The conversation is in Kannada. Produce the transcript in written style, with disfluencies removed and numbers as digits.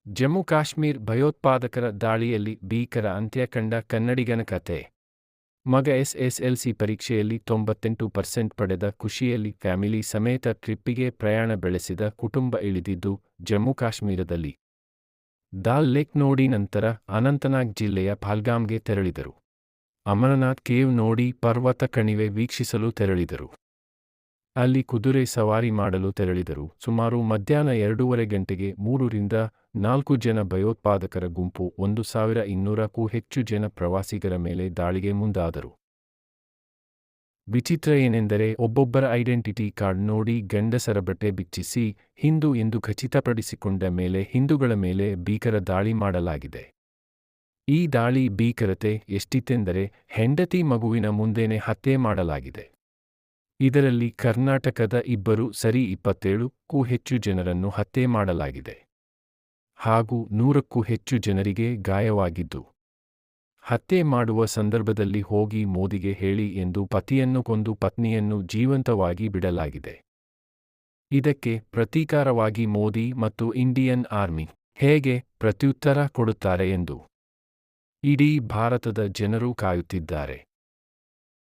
ಜಮ್ಮು ಕಾಶ್ಮೀರ್ ಭಯೋತ್ಪಾದಕರ ದಾಳಿಯಲ್ಲಿ ಭೀಕರ ಅಂತ್ಯ ಕಂಡ ಕನ್ನಡಿಗನ ಕತೆ. ಮಗ ಎಸ್ಎಸ್ಎಲ್ಸಿ ಪರೀಕ್ಷೆಯಲ್ಲಿ 98% ಪಡೆದ ಖುಷಿಯಲ್ಲಿ ಫ್ಯಾಮಿಲಿ ಸಮೇತ ಟ್ರಿಪ್ಪಿಗೆ ಪ್ರಯಾಣ ಬೆಳೆಸಿದ ಕುಟುಂಬ ಇಳಿದಿದ್ದು ಜಮ್ಮು ಕಾಶ್ಮೀರದಲ್ಲಿ. ದಾಲ್ ಲೇಕ್ ನೋಡಿ ನಂತರ ಅನಂತನಾಗ್ ಜಿಲ್ಲೆಯ ಪಹಲ್ಗಾಮ್ಗೆ ತೆರಳಿದರು. ಅಮರನಾಥ್ ಕೇವ್ ನೋಡಿ ಪರ್ವತ ಕಣಿವೆ ವೀಕ್ಷಿಸಲು ತೆರಳಿದರು. ಅಲ್ಲಿ ಕುದುರೆ ಸವಾರಿ ಮಾಡಲು ತೆರಳಿದರು. ಸುಮಾರು ಮಧ್ಯಾಹ್ನ 2:30 ಗಂಟೆಗೆ 3-4 ಜನ ಭಯೋತ್ಪಾದಕರ ಗುಂಪು 1200ಕ್ಕೂ ಹೆಚ್ಚು ಜನ ಪ್ರವಾಸಿಗರ ಮೇಲೆ ದಾಳಿಗೆ ಮುಂದಾದರು. ವಿಚಿತ್ರ ಏನೆಂದರೆ ಒಬ್ಬೊಬ್ಬರ ಐಡೆಂಟಿಟಿ ಕಾರ್ಡ್ ನೋಡಿ ಗಂಡಸರ ಬಟ್ಟೆ ಬಿಚ್ಚಿಸಿ ಹಿಂದೂ ಎಂದು ಖಚಿತಪಡಿಸಿಕೊಂಡ ಮೇಲೆ ಹಿಂದೂಗಳ ಮೇಲೆ ಭೀಕರ ದಾಳಿ ಮಾಡಲಾಗಿದೆ. ಈ ದಾಳಿ ಭೀಕರತೆ ಎಷ್ಟಿತ್ತೆಂದರೆ ಹೆಂಡತಿ ಮಗುವಿನ ಮುಂದೆನೇ ಹತ್ಯೆ ಮಾಡಲಾಗಿದೆ. ಇದರಲ್ಲಿ ಕರ್ನಾಟಕದ 2 ಸೇರಿ 27ಕ್ಕೂ ಹೆಚ್ಚು ಜನರನ್ನು ಹತ್ಯೆ ಮಾಡಲಾಗಿದೆ ಹಾಗೂ 100ಕ್ಕೂ ಹೆಚ್ಚು ಜನರಿಗೆ ಗಾಯವಾಗಿದ್ದು, ಹತ್ಯೆ ಮಾಡುವ ಸಂದರ್ಭದಲ್ಲಿ ಹೋಗಿ ಮೋದಿಗೆ ಹೇಳಿ ಎಂದು ಪತಿಯನ್ನು ಕೊಂದು ಪತ್ನಿಯನ್ನು ಜೀವಂತವಾಗಿ ಬಿಡಲಾಗಿದೆ. ಇದಕ್ಕೆ ಪ್ರತೀಕಾರವಾಗಿ ಮೋದಿ ಮತ್ತು ಇಂಡಿಯನ್ ಆರ್ಮಿ ಹೇಗೆ ಪ್ರತ್ಯುತ್ತರ ಕೊಡುತ್ತಾರೆ ಎಂದು ಇಡೀ ಭಾರತದ ಜನರು ಕಾಯುತ್ತಿದ್ದಾರೆ.